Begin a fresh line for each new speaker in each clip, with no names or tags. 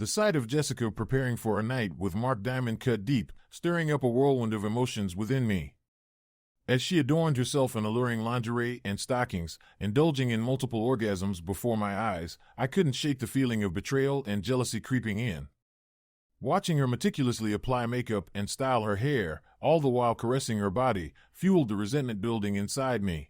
The sight of Jessica preparing for a night with Mark Diamond cut deep, stirring up a whirlwind of emotions within me. As she adorned herself in alluring lingerie and stockings, indulging in multiple orgasms before my eyes, I couldn't shake the feeling of betrayal and jealousy creeping in. Watching her meticulously apply makeup and style her hair, all the while caressing her body, fueled the resentment building inside me.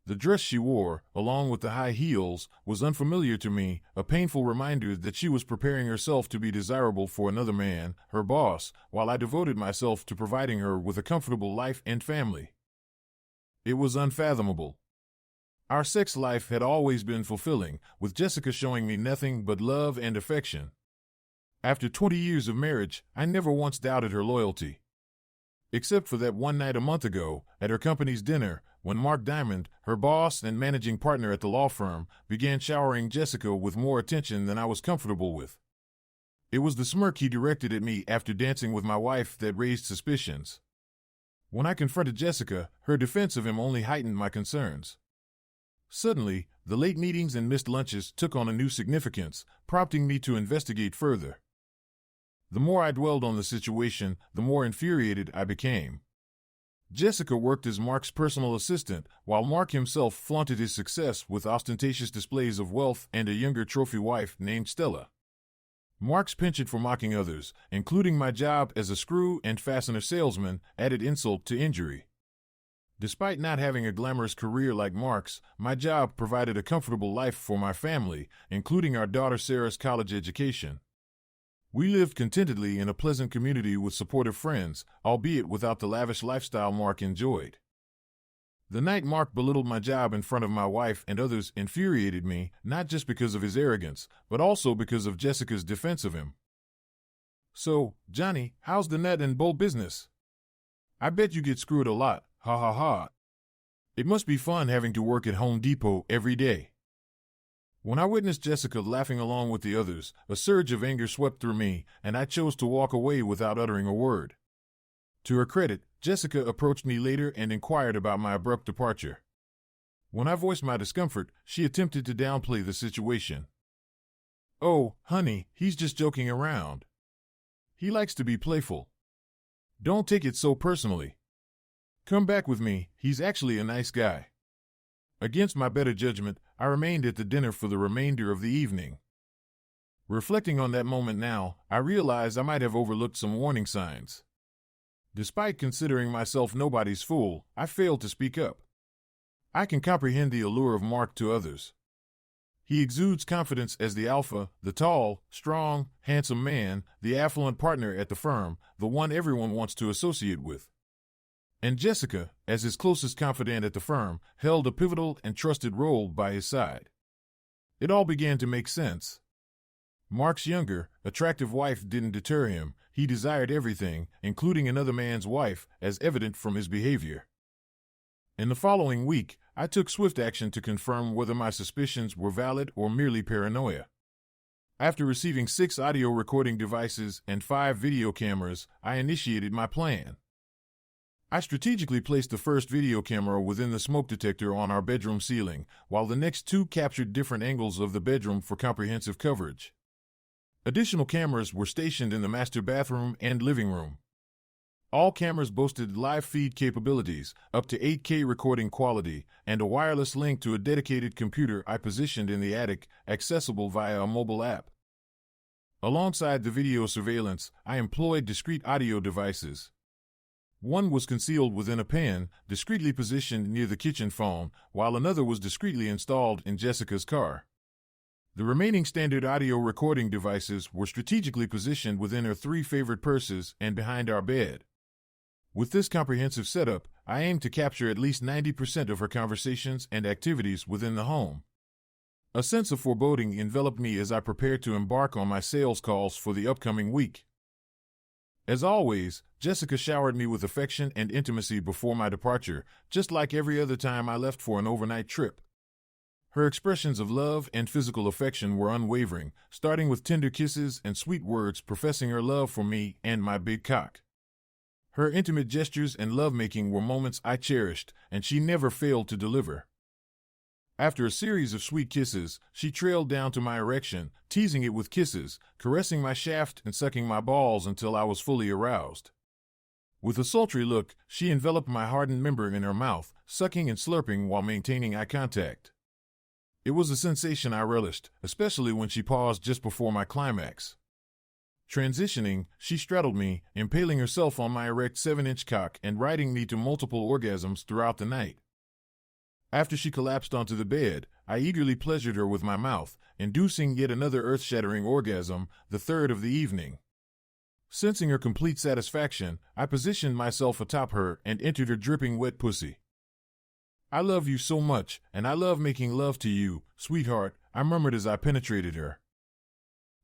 The dress she wore, along with the high heels, was unfamiliar to me, a painful reminder that she was preparing herself to be desirable for another man, her boss, while I devoted myself to providing her with a comfortable life and family. It was unfathomable. Our sex life had always been fulfilling, with Jessica showing me nothing but love and affection. After 20 years of marriage, I never once doubted her loyalty. Except for that one night a month ago, at her company's dinner, when Mark Diamond, her boss and managing partner at the law firm, began showering Jessica with more attention than I was comfortable with. It was the smirk he directed at me after dancing with my wife that raised suspicions. When I confronted Jessica, her defense of him only heightened my concerns. Suddenly, the late meetings and missed lunches took on a new significance, prompting me to investigate further. The more I dwelled on the situation, the more infuriated I became. Jessica worked as Mark's personal assistant, while Mark himself flaunted his success with ostentatious displays of wealth and a younger trophy wife named Stella. Mark's penchant for mocking others, including my job as a screw and fastener salesman, added insult to injury. Despite not having a glamorous career like Mark's, my job provided a comfortable life for my family, including our daughter Sarah's college education. We lived contentedly in a pleasant community with supportive friends, albeit without the lavish lifestyle Mark enjoyed. The night Mark belittled my job in front of my wife and others infuriated me, not just because of his arrogance, but also because of Jessica's defense of him. "So, Johnny, how's the nut and bolt business? I bet you get screwed a lot, ha ha ha. It must be fun having to work at Home Depot every day." When I witnessed Jessica laughing along with the others, a surge of anger swept through me, and I chose to walk away without uttering a word. To her credit, Jessica approached me later and inquired about my abrupt departure. When I voiced my discomfort, she attempted to downplay the situation. "Oh, honey, he's just joking around. He likes to be playful. Don't take it so personally. Come back with me, he's actually a nice guy." Against my better judgment, I remained at the dinner for the remainder of the evening. Reflecting on that moment now, I realized I might have overlooked some warning signs. Despite considering myself nobody's fool, I failed to speak up. I can comprehend the allure of Mark to others. He exudes confidence as the alpha, the tall, strong, handsome man, the affluent partner at the firm, the one everyone wants to associate with. And Jessica, as his closest confidant at the firm, held a pivotal and trusted role by his side. It all began to make sense. Mark's younger, attractive wife didn't deter him. He desired everything, including another man's wife, as evident from his behavior. In the following week, I took swift action to confirm whether my suspicions were valid or merely paranoia. After receiving 6 audio recording devices and 5 video cameras, I initiated my plan. I strategically placed the first video camera within the smoke detector on our bedroom ceiling, while the next 2 captured different angles of the bedroom for comprehensive coverage. Additional cameras were stationed in the master bathroom and living room. All cameras boasted live feed capabilities, up to 8K recording quality, and a wireless link to a dedicated computer I positioned in the attic, accessible via a mobile app. Alongside the video surveillance, I employed discrete audio devices. One was concealed within a pen, discreetly positioned near the kitchen phone, while another was discreetly installed in Jessica's car. The remaining standard audio recording devices were strategically positioned within her 3 favorite purses and behind our bed. With this comprehensive setup, I aimed to capture at least 90% of her conversations and activities within the home. A sense of foreboding enveloped me as I prepared to embark on my sales calls for the upcoming week. As always, Jessica showered me with affection and intimacy before my departure, just like every other time I left for an overnight trip. Her expressions of love and physical affection were unwavering, starting with tender kisses and sweet words professing her love for me and my big cock. Her intimate gestures and lovemaking were moments I cherished, and she never failed to deliver. After a series of sweet kisses, she trailed down to my erection, teasing it with kisses, caressing my shaft and sucking my balls until I was fully aroused. With a sultry look, she enveloped my hardened member in her mouth, sucking and slurping while maintaining eye contact. It was a sensation I relished, especially when she paused just before my climax. Transitioning, she straddled me, impaling herself on my erect 7-inch cock and riding me to multiple orgasms throughout the night. After she collapsed onto the bed, I eagerly pleasured her with my mouth, inducing yet another earth-shattering orgasm, the third of the evening. Sensing her complete satisfaction, I positioned myself atop her and entered her dripping wet pussy. "I love you so much, and I love making love to you, sweetheart," I murmured as I penetrated her.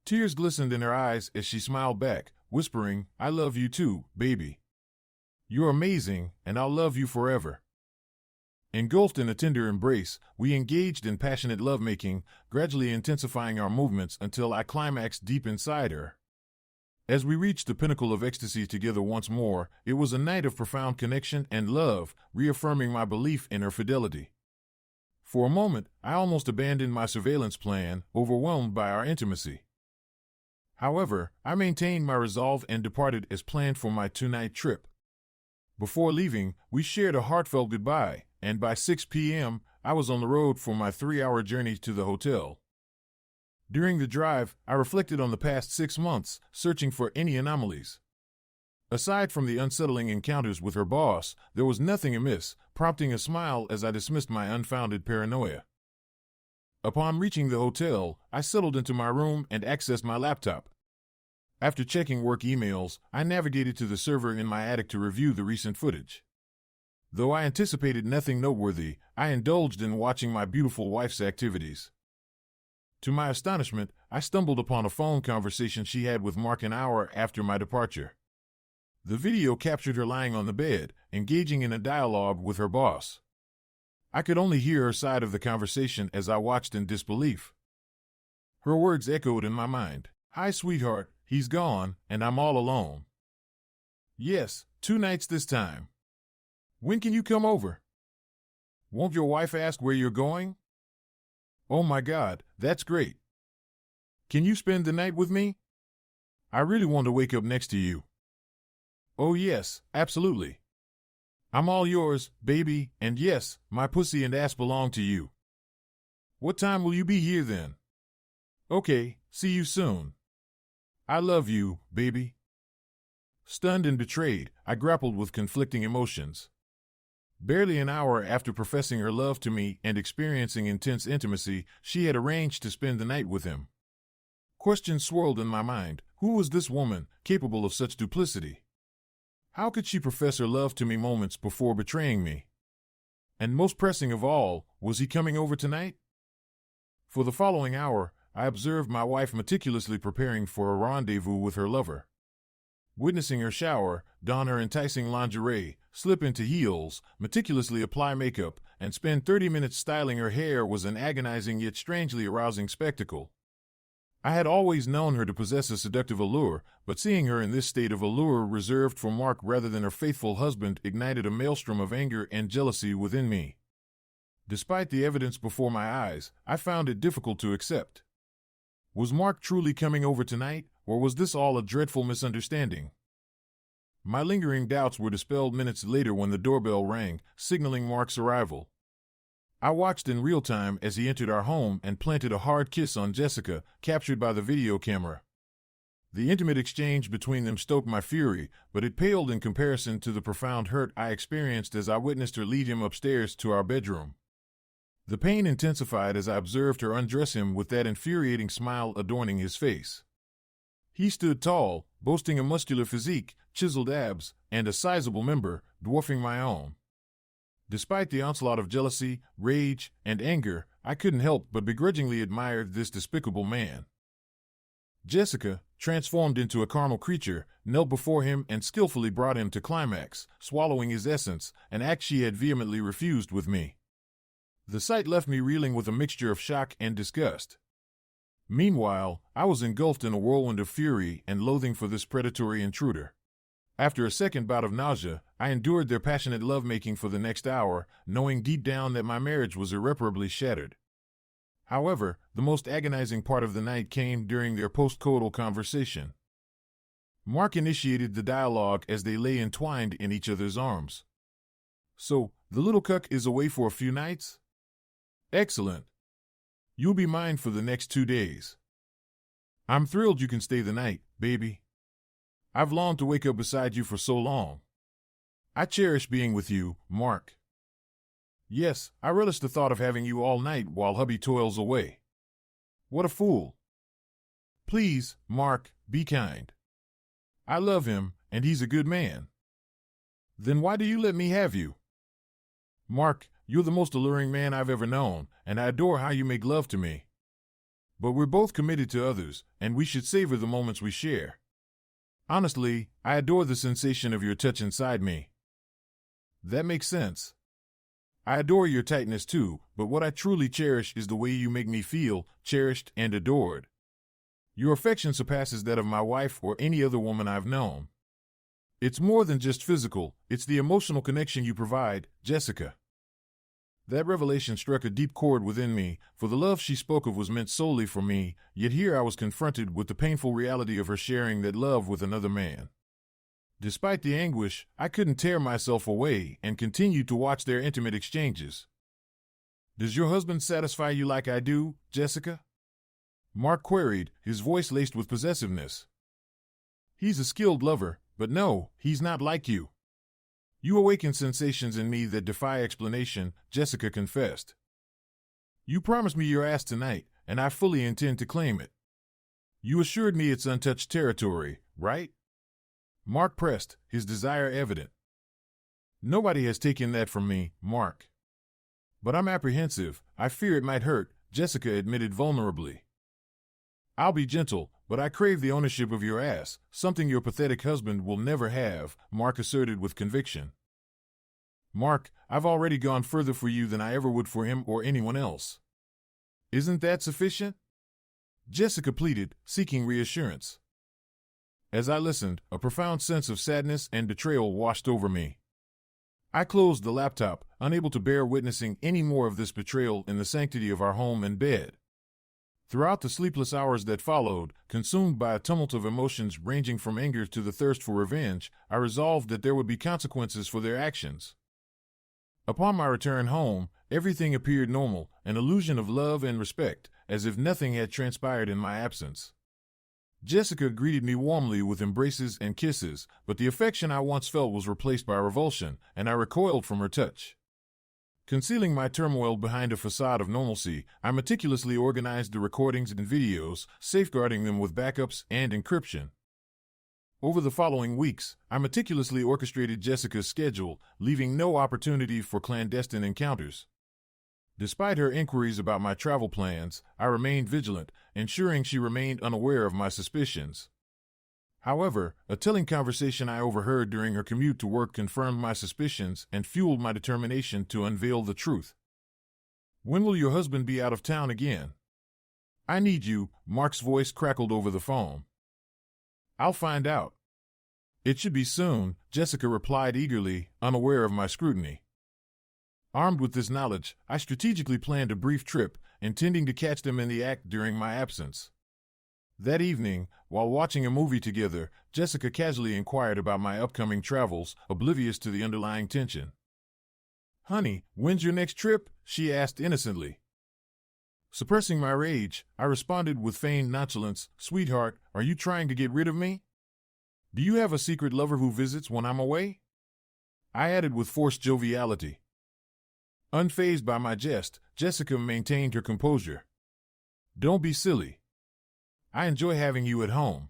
Tears glistened in her eyes as she smiled back, whispering, "I love you too, baby. You're amazing, and I'll love you forever." Engulfed in a tender embrace, we engaged in passionate lovemaking, gradually intensifying our movements until I climaxed deep inside her. As we reached the pinnacle of ecstasy together once more, it was a night of profound connection and love, reaffirming my belief in her fidelity. For a moment, I almost abandoned my surveillance plan, overwhelmed by our intimacy. However, I maintained my resolve and departed as planned for my 2-night trip. Before leaving, we shared a heartfelt goodbye, and by 6 p.m., I was on the road for my 3-hour journey to the hotel. During the drive, I reflected on the past 6 months, searching for any anomalies. Aside from the unsettling encounters with her boss, there was nothing amiss, prompting a smile as I dismissed my unfounded paranoia. Upon reaching the hotel, I settled into my room and accessed my laptop. After checking work emails, I navigated to the server in my attic to review the recent footage. Though I anticipated nothing noteworthy, I indulged in watching my beautiful wife's activities. To my astonishment, I stumbled upon a phone conversation she had with Mark an hour after my departure. The video captured her lying on the bed, engaging in a dialogue with her boss. I could only hear her side of the conversation as I watched in disbelief. Her words echoed in my mind. "Hi, sweetheart, he's gone, and I'm all alone." "Yes, 2 nights this time. When can you come over? Won't your wife ask where you're going? Oh my God, that's great. Can you spend the night with me? I really want to wake up next to you." "Oh yes, absolutely. I'm all yours, baby, and yes, my pussy and ass belong to you. What time will you be here then? Okay, see you soon. I love you, baby." Stunned and betrayed, I grappled with conflicting emotions. Barely an hour after professing her love to me and experiencing intense intimacy, she had arranged to spend the night with him. Questions swirled in my mind. Who was this woman, capable of such duplicity? How could she profess her love to me moments before betraying me? And most pressing of all, was he coming over tonight? For the following hour, I observed my wife meticulously preparing for a rendezvous with her lover. Witnessing her shower, don her enticing lingerie, slip into heels, meticulously apply makeup, and spend 30 minutes styling her hair was an agonizing yet strangely arousing spectacle. I had always known her to possess a seductive allure, but seeing her in this state of allure reserved for Mark rather than her faithful husband ignited a maelstrom of anger and jealousy within me. Despite the evidence before my eyes, I found it difficult to accept. Was Mark truly coming over tonight, or was this all a dreadful misunderstanding? My lingering doubts were dispelled minutes later when the doorbell rang, signaling Mark's arrival. I watched in real time as he entered our home and planted a hard kiss on Jessica, captured by the video camera. The intimate exchange between them stoked my fury, but it paled in comparison to the profound hurt I experienced as I witnessed her lead him upstairs to our bedroom. The pain intensified as I observed her undress him with that infuriating smile adorning his face. He stood tall, boasting a muscular physique, chiseled abs, and a sizable member, dwarfing my own. Despite the onslaught of jealousy, rage, and anger, I couldn't help but begrudgingly admire this despicable man. Jessica, transformed into a carnal creature, knelt before him and skillfully brought him to climax, swallowing his essence, an act she had vehemently refused with me. The sight left me reeling with a mixture of shock and disgust. Meanwhile, I was engulfed in a whirlwind of fury and loathing for this predatory intruder. After a second bout of nausea, I endured their passionate lovemaking for the next hour, knowing deep down that my marriage was irreparably shattered. However, the most agonizing part of the night came during their post-coital conversation. Mark initiated the dialogue as they lay entwined in each other's arms. "So, the little cuck is away for a few nights? Excellent. You'll be mine for the next 2 days. I'm thrilled you can stay the night, baby. I've longed to wake up beside you for so long. I cherish being with you, Mark. Yes, I relish the thought of having you all night while hubby toils away. What a fool. Please, Mark, be kind. I love him, and he's a good man. Then why do you let me have you? Mark, you're the most alluring man I've ever known, and I adore how you make love to me. But we're both committed to others, and we should savor the moments we share. Honestly, I adore the sensation of your touch inside me. That makes sense. I adore your tightness too, but what I truly cherish is the way you make me feel cherished and adored. Your affection surpasses that of my wife or any other woman I've known. It's more than just physical, it's the emotional connection you provide, Jessica. That revelation struck a deep chord within me, for the love she spoke of was meant solely for me, yet here I was confronted with the painful reality of her sharing that love with another man. Despite the anguish, I couldn't tear myself away and continued to watch their intimate exchanges. Does your husband satisfy you like I do, Jessica? Mark queried, his voice laced with possessiveness. He's a skilled lover, but no, he's not like you. You awaken sensations in me that defy explanation, Jessica confessed. You promised me your ass tonight, and I fully intend to claim it. You assured me it's untouched territory, right? Mark pressed, his desire evident. Nobody has taken that from me, Mark. But I'm apprehensive, I fear it might hurt, Jessica admitted vulnerably. I'll be gentle, but I crave the ownership of your ass, something your pathetic husband will never have, Mark asserted with conviction. Mark, I've already gone further for you than I ever would for him or anyone else. Isn't that sufficient? Jessica pleaded, seeking reassurance. As I listened, a profound sense of sadness and betrayal washed over me. I closed the laptop, unable to bear witnessing any more of this betrayal in the sanctity of our home and bed. Throughout the sleepless hours that followed, consumed by a tumult of emotions ranging from anger to the thirst for revenge, I resolved that there would be consequences for their actions. Upon my return home, everything appeared normal, an illusion of love and respect, as if nothing had transpired in my absence. Jessica greeted me warmly with embraces and kisses, but the affection I once felt was replaced by revulsion, and I recoiled from her touch. Concealing my turmoil behind a facade of normalcy, I meticulously organized the recordings and videos, safeguarding them with backups and encryption. Over the following weeks, I meticulously orchestrated Jessica's schedule, leaving no opportunity for clandestine encounters. Despite her inquiries about my travel plans, I remained vigilant, ensuring she remained unaware of my suspicions. However, a telling conversation I overheard during her commute to work confirmed my suspicions and fueled my determination to unveil the truth. When will your husband be out of town again? I need you, Mark's voice crackled over the phone. I'll find out. It should be soon, Jessica replied eagerly, unaware of my scrutiny. Armed with this knowledge, I strategically planned a brief trip, intending to catch them in the act during my absence. That evening, while watching a movie together, Jessica casually inquired about my upcoming travels, oblivious to the underlying tension. Honey, when's your next trip? She asked innocently. Suppressing my rage, I responded with feigned nonchalance, Sweetheart, are you trying to get rid of me? Do you have a secret lover who visits when I'm away? I added with forced joviality. Unfazed by my jest, Jessica maintained her composure. Don't be silly. I enjoy having you at home.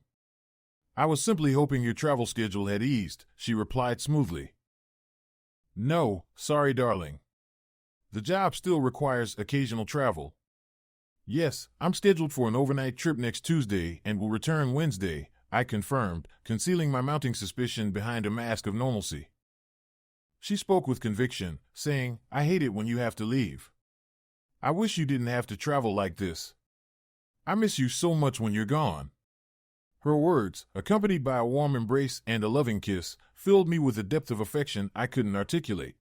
I was simply hoping your travel schedule had eased, she replied smoothly. No, sorry darling. The job still requires occasional travel. Yes, I'm scheduled for an overnight trip next Tuesday and will return Wednesday, I confirmed, concealing my mounting suspicion behind a mask of normalcy. She spoke with conviction, saying, I hate it when you have to leave. I wish you didn't have to travel like this. I miss you so much when you're gone. Her words, accompanied by a warm embrace and a loving kiss, filled me with a depth of affection I couldn't articulate.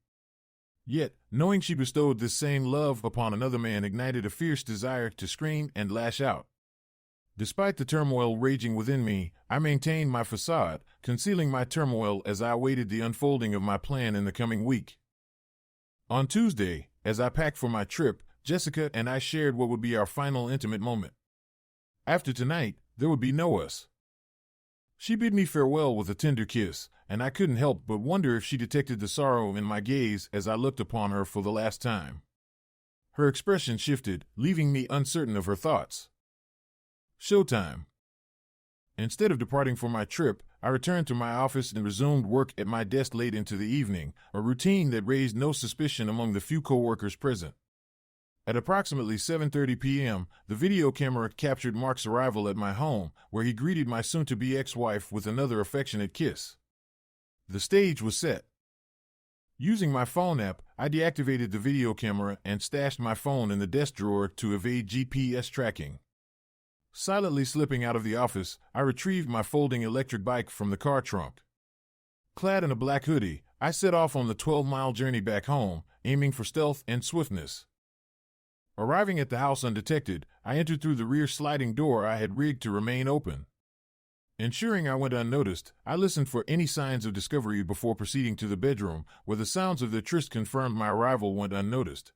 Yet, knowing she bestowed this same love upon another man ignited a fierce desire to scream and lash out. Despite the turmoil raging within me, I maintained my facade, concealing my turmoil as I awaited the unfolding of my plan in the coming week. On Tuesday, as I packed for my trip, Jessica and I shared what would be our final intimate moment. After tonight, there would be no us. She bid me farewell with a tender kiss, and I couldn't help but wonder if she detected the sorrow in my gaze as I looked upon her for the last time. Her expression shifted, leaving me uncertain of her thoughts. Showtime. Instead of departing for my trip, I returned to my office and resumed work at my desk late into the evening, a routine that raised no suspicion among the few coworkers present. At approximately 7:30 p.m., the video camera captured Mark's arrival at my home, where he greeted my soon-to-be ex-wife with another affectionate kiss. The stage was set. Using my phone app, I deactivated the video camera and stashed my phone in the desk drawer to evade GPS tracking. Silently slipping out of the office, I retrieved my folding electric bike from the car trunk. Clad in a black hoodie, I set off on the 12-mile journey back home, aiming for stealth and swiftness. Arriving at the house undetected, I entered through the rear sliding door I had rigged to remain open. Ensuring I went unnoticed, I listened for any signs of discovery before proceeding to the bedroom, where the sounds of their tryst confirmed my arrival went unnoticed.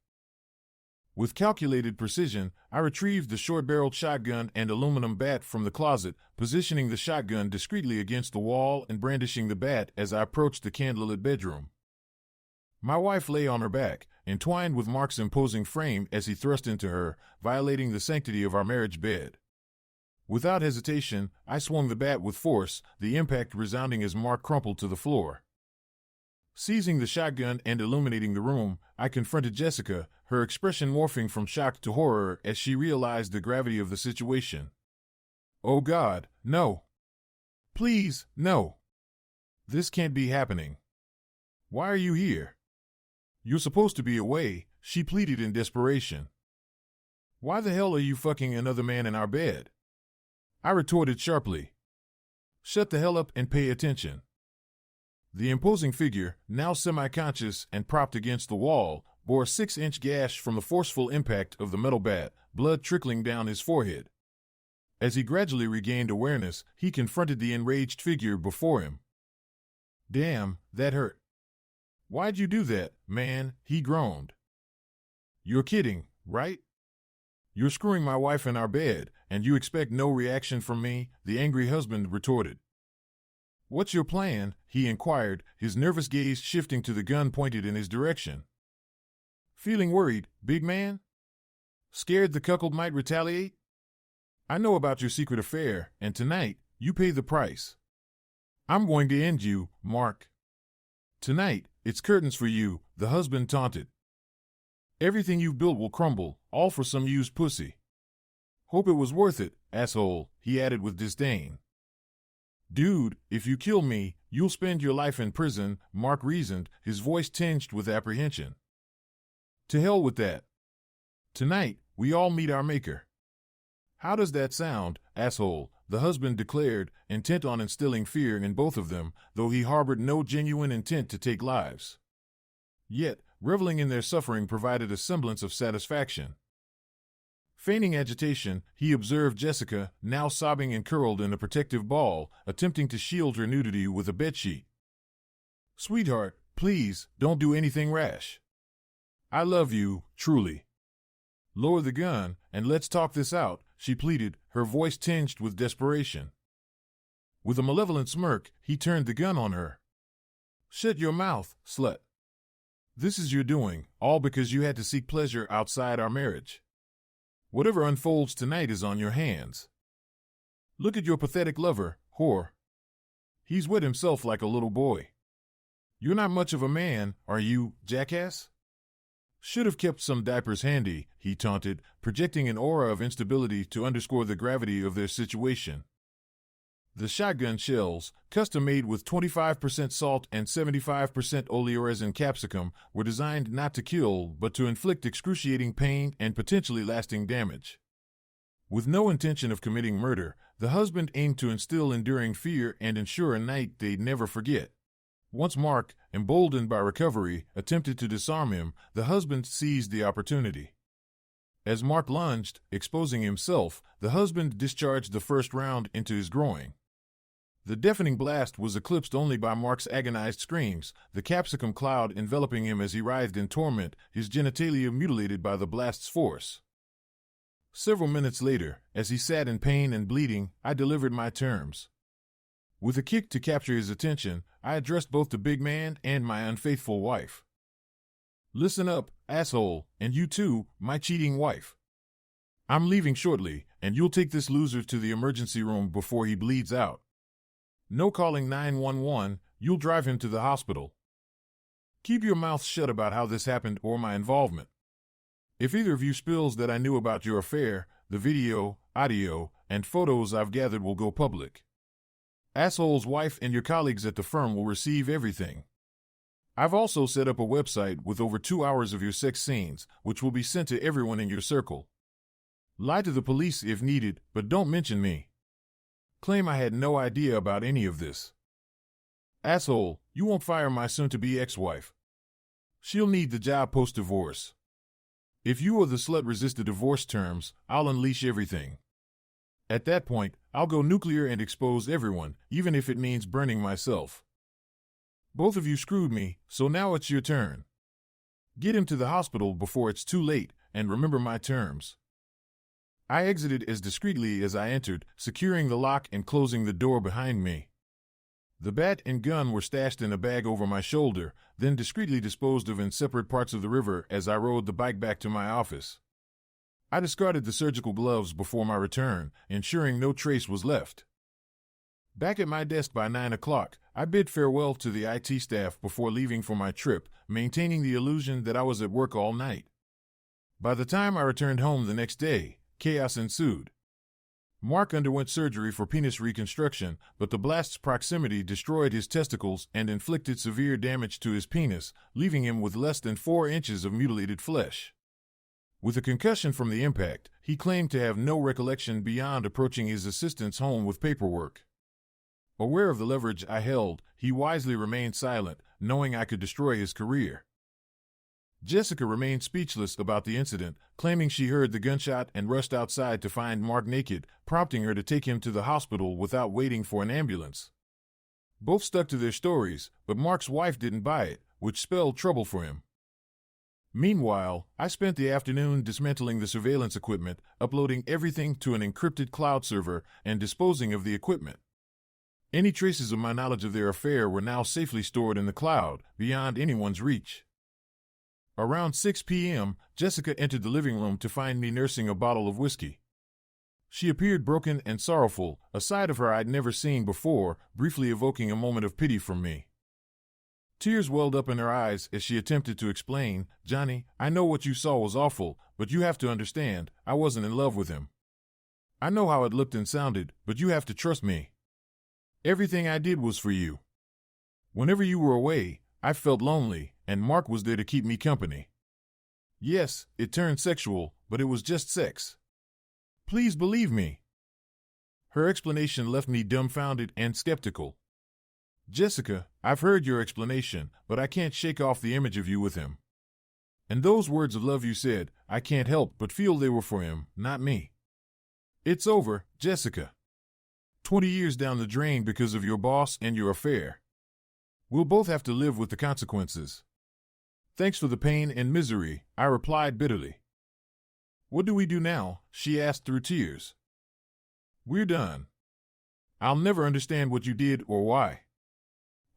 With calculated precision, I retrieved the short-barreled shotgun and aluminum bat from the closet, positioning the shotgun discreetly against the wall and brandishing the bat as I approached the candlelit bedroom. My wife lay on her back, entwined with Mark's imposing frame as he thrust into her, violating the sanctity of our marriage bed. Without hesitation, I swung the bat with force, the impact resounding as Mark crumpled to the floor. Seizing the shotgun and illuminating the room, I confronted Jessica, her expression morphing from shock to horror as she realized the gravity of the situation. "Oh God, no. Please, no. This can't be happening. Why are you here? You're supposed to be away," she pleaded in desperation. "Why the hell are you fucking another man in our bed?" I retorted sharply. "Shut the hell up and pay attention." The imposing figure, now semi-conscious and propped against the wall, bore a 6-inch gash from the forceful impact of the metal bat, blood trickling down his forehead. As he gradually regained awareness, he confronted the enraged figure before him. "Damn, that hurt. Why'd you do that, man?" he groaned. "You're kidding, right? You're screwing my wife in our bed, and you expect no reaction from me?" the angry husband retorted. "What's your plan?" he inquired, his nervous gaze shifting to the gun pointed in his direction. "Feeling worried, big man? Scared the cuckold might retaliate? I know about your secret affair, and tonight, you pay the price. I'm going to end you, Mark. Tonight, it's curtains for you," the husband taunted. "Everything you've built will crumble, all for some used pussy. Hope it was worth it, asshole," he added with disdain. "Dude, if you kill me, you'll spend your life in prison," Mark reasoned, his voice tinged with apprehension. "To hell with that. Tonight, we all meet our maker." "How does that sound, asshole?" the husband declared, intent on instilling fear in both of them, though he harbored no genuine intent to take lives. Yet, reveling in their suffering provided a semblance of satisfaction. Feigning agitation, he observed Jessica, now sobbing and curled in a protective ball, attempting to shield her nudity with a bedsheet. "Sweetheart, please, don't do anything rash. I love you, truly. Lower the gun, and let's talk this out," she pleaded, her voice tinged with desperation. With a malevolent smirk, he turned the gun on her. "Shut your mouth, slut. This is your doing, all because you had to seek pleasure outside our marriage. Whatever unfolds tonight is on your hands. Look at your pathetic lover, whore. He's wet himself like a little boy. You're not much of a man, are you, jackass? Should have kept some diapers handy," he taunted, projecting an aura of instability to underscore the gravity of their situation. The shotgun shells, custom-made with 25% salt and 75% oleoresin capsicum, were designed not to kill but to inflict excruciating pain and potentially lasting damage. With no intention of committing murder, The husband aimed to instill enduring fear and ensure a night they'd never forget. Once Mark, emboldened by recovery, attempted to disarm him, the husband seized the opportunity. As Mark lunged, exposing himself, the husband discharged the first round into his groin. The deafening blast was eclipsed only by Mark's agonized screams, the capsicum cloud enveloping him as he writhed in torment, his genitalia mutilated by the blast's force. Several minutes later, as he sat in pain and bleeding, I delivered my terms. With a kick to capture his attention, I addressed both the big man and my unfaithful wife. "Listen up, asshole, and you too, my cheating wife. I'm leaving shortly, and you'll take this loser to the emergency room before he bleeds out. No calling 911, you'll drive him to the hospital. Keep your mouth shut about how this happened or my involvement. If either of you spills that I knew about your affair, the video, audio, and photos I've gathered will go public. Asshole's wife and your colleagues at the firm will receive everything. I've also set up a website with over 2 hours of your sex scenes, which will be sent to everyone in your circle. Lie to the police if needed, but don't mention me. Claim I had no idea about any of this. Asshole, you won't fire my soon-to-be ex-wife. She'll need the job post-divorce. If you or the slut resist the divorce terms, I'll unleash everything. At that point, I'll go nuclear and expose everyone, even if it means burning myself. Both of you screwed me, so now it's your turn. Get him to the hospital before it's too late, and remember my terms." I exited as discreetly as I entered, securing the lock and closing the door behind me. The bat and gun were stashed in a bag over my shoulder, then discreetly disposed of in separate parts of the river as I rode the bike back to my office. I discarded the surgical gloves before my return, ensuring no trace was left. Back at my desk by 9 o'clock, I bid farewell to the IT staff before leaving for my trip, maintaining the illusion that I was at work all night. By the time I returned home the next day, chaos ensued. Mark underwent surgery for penis reconstruction, but the blast's proximity destroyed his testicles and inflicted severe damage to his penis, leaving him with less than 4 inches of mutilated flesh. With a concussion from the impact, he claimed to have no recollection beyond approaching his assistant's home with paperwork. Aware of the leverage I held, he wisely remained silent, knowing I could destroy his career. Jessica remained speechless about the incident, claiming she heard the gunshot and rushed outside to find Mark naked, prompting her to take him to the hospital without waiting for an ambulance. Both stuck to their stories, but Mark's wife didn't buy it, which spelled trouble for him. Meanwhile, I spent the afternoon dismantling the surveillance equipment, uploading everything to an encrypted cloud server, and disposing of the equipment. Any traces of my knowledge of their affair were now safely stored in the cloud, beyond anyone's reach. Around 6 p.m., Jessica entered the living room to find me nursing a bottle of whiskey. She appeared broken and sorrowful, a side of her I'd never seen before, briefly evoking a moment of pity from me. Tears welled up in her eyes as she attempted to explain, "Johnny, I know what you saw was awful, but you have to understand, I wasn't in love with him. I know how it looked and sounded, but you have to trust me. Everything I did was for you. Whenever you were away, I felt lonely, and Mark was there to keep me company. Yes, it turned sexual, but it was just sex. Please believe me." Her explanation left me dumbfounded and skeptical. "Jessica, I've heard your explanation, but I can't shake off the image of you with him. And those words of love you said, I can't help but feel they were for him, not me. It's over, Jessica. 20 years down the drain because of your boss and your affair. We'll both have to live with the consequences. Thanks for the pain and misery," I replied bitterly. "What do we do now?" she asked through tears. "We're done. I'll never understand what you did or why.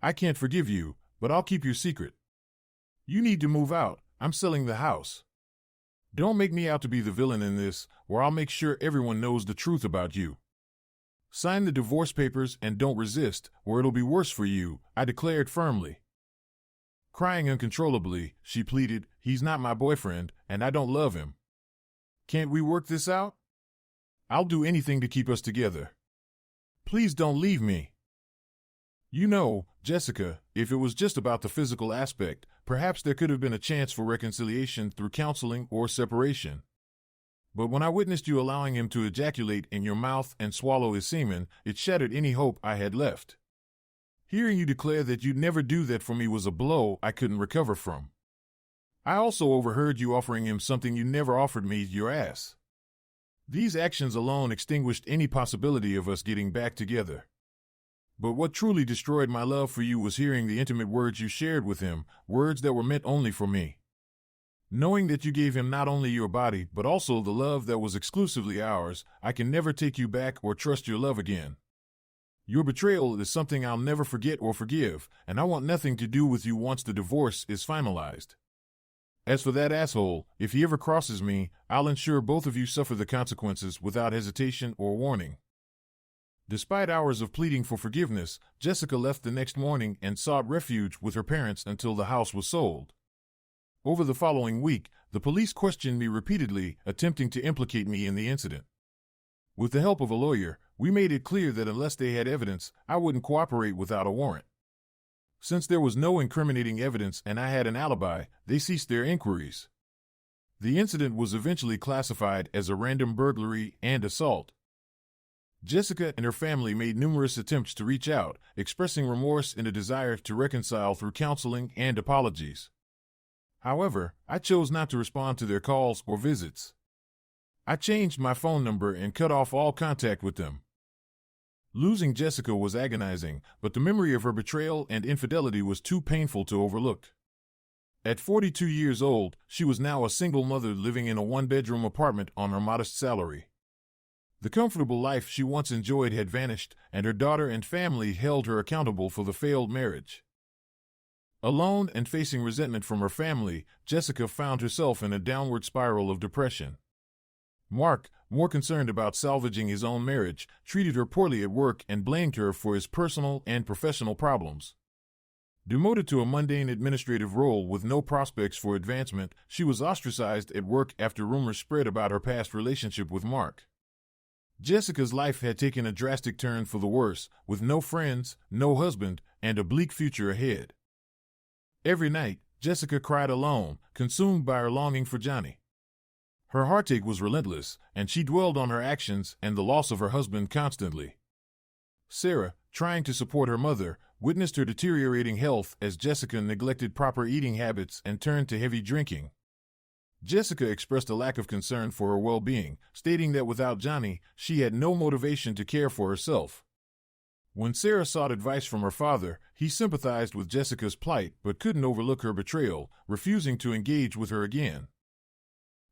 I can't forgive you, but I'll keep your secret. You need to move out. I'm selling the house. Don't make me out to be the villain in this, or I'll make sure everyone knows the truth about you. Sign the divorce papers and don't resist, or it'll be worse for you," I declared firmly. Crying uncontrollably, she pleaded, "He's not my boyfriend, and I don't love him. Can't we work this out? I'll do anything to keep us together. Please don't leave me." You know, Jessica, if it was just about the physical aspect, perhaps there could have been a chance for reconciliation through counseling or separation. But when I witnessed you allowing him to ejaculate in your mouth and swallow his semen, it shattered any hope I had left. Hearing you declare that you'd never do that for me was a blow I couldn't recover from. I also overheard you offering him something you never offered me, your ass. These actions alone extinguished any possibility of us getting back together. But what truly destroyed my love for you was hearing the intimate words you shared with him, words that were meant only for me. Knowing that you gave him not only your body, but also the love that was exclusively ours, I can never take you back or trust your love again. Your betrayal is something I'll never forget or forgive, and I want nothing to do with you once the divorce is finalized. As for that asshole, if he ever crosses me, I'll ensure both of you suffer the consequences without hesitation or warning. Despite hours of pleading for forgiveness, Jessica left the next morning and sought refuge with her parents until the house was sold. Over the following week, the police questioned me repeatedly, attempting to implicate me in the incident. With the help of a lawyer, we made it clear that unless they had evidence, I wouldn't cooperate without a warrant. Since there was no incriminating evidence and I had an alibi, they ceased their inquiries. The incident was eventually classified as a random burglary and assault. Jessica and her family made numerous attempts to reach out, expressing remorse and a desire to reconcile through counseling and apologies. However, I chose not to respond to their calls or visits. I changed my phone number and cut off all contact with them. Losing Jessica was agonizing, but the memory of her betrayal and infidelity was too painful to overlook. At 42 years old, she was now a single mother living in a one-bedroom apartment on her modest salary. The comfortable life she once enjoyed had vanished, and her daughter and family held her accountable for the failed marriage. Alone and facing resentment from her family, Jessica found herself in a downward spiral of depression. Mark, more concerned about salvaging his own marriage, treated her poorly at work and blamed her for his personal and professional problems. Demoted to a mundane administrative role with no prospects for advancement, she was ostracized at work after rumors spread about her past relationship with Mark. Jessica's life had taken a drastic turn for the worse, with no friends, no husband, and a bleak future ahead. Every night, Jessica cried alone, consumed by her longing for Johnny. Her heartache was relentless, and she dwelled on her actions and the loss of her husband constantly. Sarah, trying to support her mother, witnessed her deteriorating health as Jessica neglected proper eating habits and turned to heavy drinking. Jessica expressed a lack of concern for her well-being, stating that without Johnny, she had no motivation to care for herself. When Sarah sought advice from her father, he sympathized with Jessica's plight but couldn't overlook her betrayal, refusing to engage with her again.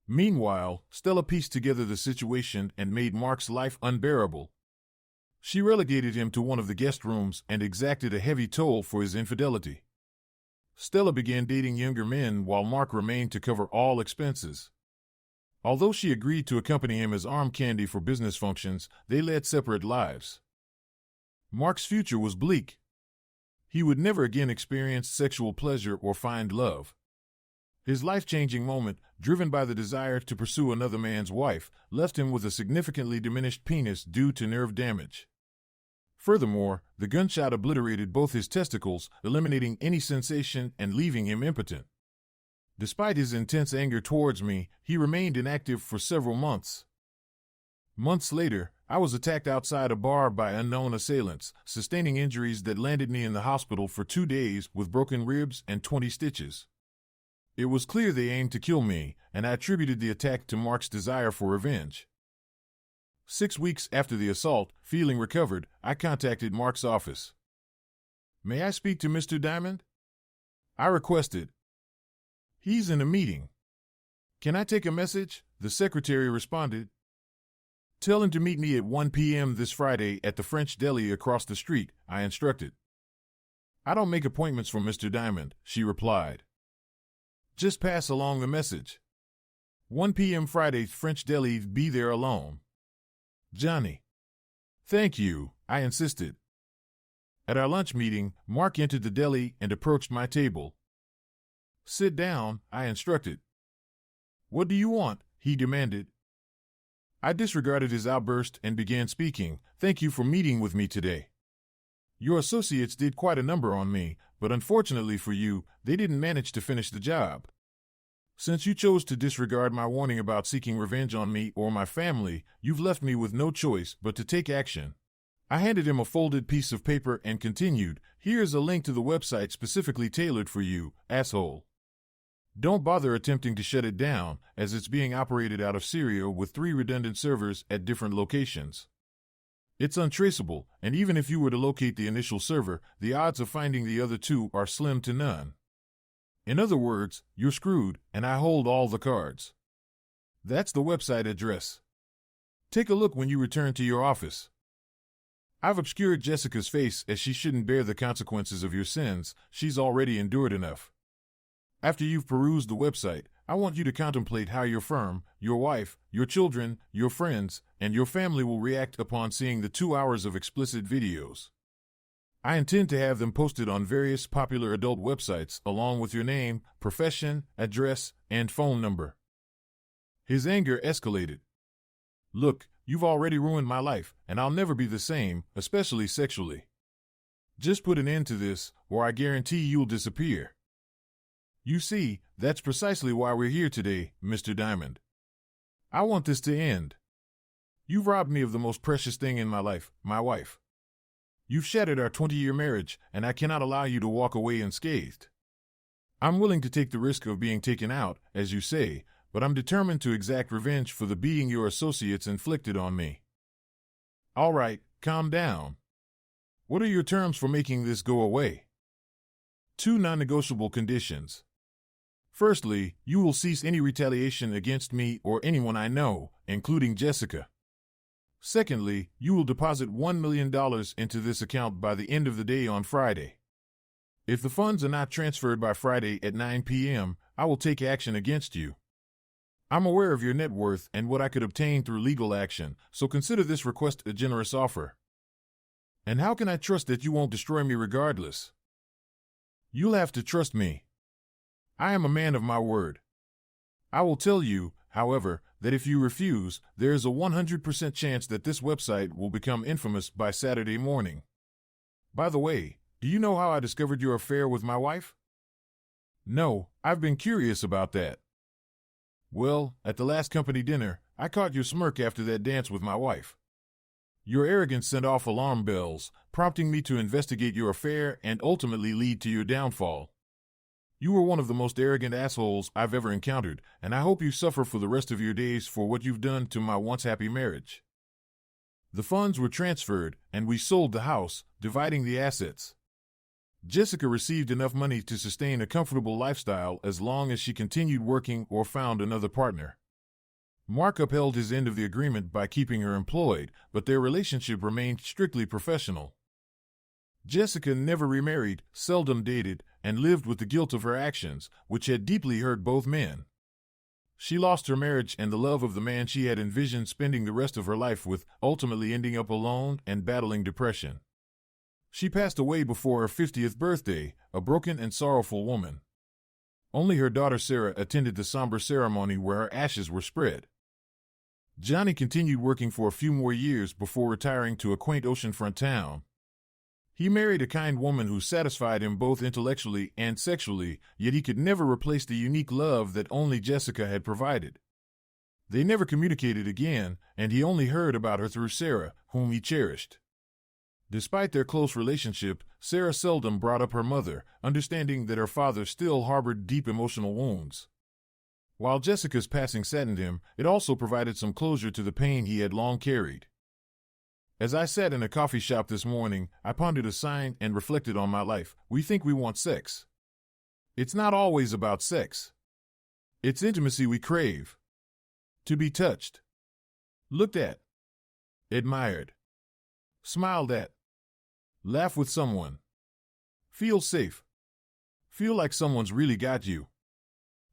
Meanwhile, Stella pieced together the situation and made Mark's life unbearable. She relegated him to one of the guest rooms and exacted a heavy toll for his infidelity. Stella began dating younger men while Mark remained to cover all expenses. Although she agreed to accompany him as arm candy for business functions, they led separate lives. Mark's future was bleak. He would never again experience sexual pleasure or find love. His life-changing moment, driven by the desire to pursue another man's wife, left him with a significantly diminished penis due to nerve damage. Furthermore, the gunshot obliterated both his testicles, eliminating any sensation and leaving him impotent. Despite his intense anger towards me, he remained inactive for several months. Months later, I was attacked outside a bar by unknown assailants, sustaining injuries that landed me in the hospital for 2 days with broken ribs and 20 stitches. It was clear they aimed to kill me, and I attributed the attack to Mark's desire for revenge. 6 weeks after the assault, feeling recovered, I contacted Mark's office. "May I speak to Mr. Diamond?" I requested. "He's in a meeting." "Can I take a message?" the secretary responded. "Tell him to meet me at 1 p.m. this Friday at the French deli across the street," I instructed. "I don't make appointments for Mr. Diamond," she replied. "Just pass along the message. 1 p.m. Friday, French deli, be there alone. Johnny." "Thank you," I insisted. At our lunch meeting, Mark entered the deli and approached my table. "Sit down," I instructed. "What do you want?" he demanded. I disregarded his outburst and began speaking. "Thank you for meeting with me today. Your associates did quite a number on me, but unfortunately for you, they didn't manage to finish the job. Since you chose to disregard my warning about seeking revenge on me or my family, you've left me with no choice but to take action. I handed him a folded piece of paper and continued, "Here's a link to the website specifically tailored for you, asshole. Don't bother attempting to shut it down, as it's being operated out of Syria with 3 redundant servers at different locations. It's untraceable, and even if you were to locate the initial server, the odds of finding the other 2 are slim to none. In other words, you're screwed, and I hold all the cards." That's the website address. Take a look when you return to your office. I've obscured Jessica's face as she shouldn't bear the consequences of your sins. She's already endured enough. After you've perused the website, I want you to contemplate how your firm, your wife, your children, your friends, and your family will react upon seeing the 2 hours of explicit videos. I intend to have them posted on various popular adult websites along with your name, profession, address, and phone number. His anger escalated. "Look, you've already ruined my life, and I'll never be the same, especially sexually. Just put an end to this, or I guarantee you'll disappear." You see, that's precisely why we're here today, Mr. Diamond. I want this to end. You've robbed me of the most precious thing in my life, my wife. You've shattered our 20-year marriage, and I cannot allow you to walk away unscathed. I'm willing to take the risk of being taken out, as you say, but I'm determined to exact revenge for the beating your associates inflicted on me. All right, calm down. What are your terms for making this go away? 2 non-negotiable conditions. Firstly, you will cease any retaliation against me or anyone I know, including Jessica. Secondly, you will deposit $1 million into this account by the end of the day on Friday. If the funds are not transferred by Friday at 9 p.m., I will take action against you. I'm aware of your net worth and what I could obtain through legal action, so consider this request a generous offer. And how can I trust that you won't destroy me regardless? You'll have to trust me. I am a man of my word. I will tell you, however, that if you refuse, there is a 100% chance that this website will become infamous by Saturday morning. By the way, do you know how I discovered your affair with my wife? No, I've been curious about that. Well, at the last company dinner, I caught your smirk after that dance with my wife. Your arrogance sent off alarm bells, prompting me to investigate your affair and ultimately lead to your downfall. You were one of the most arrogant assholes I've ever encountered, and I hope you suffer for the rest of your days for what you've done to my once happy marriage. The funds were transferred, and we sold the house, dividing the assets. Jessica received enough money to sustain a comfortable lifestyle as long as she continued working or found another partner. Mark upheld his end of the agreement by keeping her employed, but their relationship remained strictly professional. Jessica never remarried, seldom dated, and lived with the guilt of her actions, which had deeply hurt both men. She lost her marriage and the love of the man she had envisioned spending the rest of her life with, ultimately ending up alone and battling depression. She passed away before her 50th birthday, a broken and sorrowful woman. Only her daughter Sarah attended the somber ceremony where her ashes were spread. Johnny continued working for a few more years before retiring to a quaint oceanfront town. He married a kind woman who satisfied him both intellectually and sexually, yet he could never replace the unique love that only Jessica had provided. They never communicated again, and he only heard about her through Sarah, whom he cherished. Despite their close relationship, Sarah seldom brought up her mother, understanding that her father still harbored deep emotional wounds. While Jessica's passing saddened him, it also provided some closure to the pain he had long carried. As I sat in a coffee shop this morning, I pondered a sign and reflected on my life. We think we want sex. It's not always about sex. It's intimacy we crave. To be touched. Looked at. Admired. Smiled at. Laugh with someone. Feel safe. Feel like someone's really got you.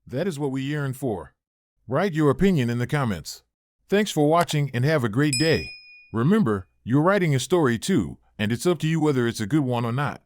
That is what we yearn for. Write your opinion in the comments. Thanks for watching and have a great day. Remember, you're writing a story too, and it's up to you whether it's a good one or not.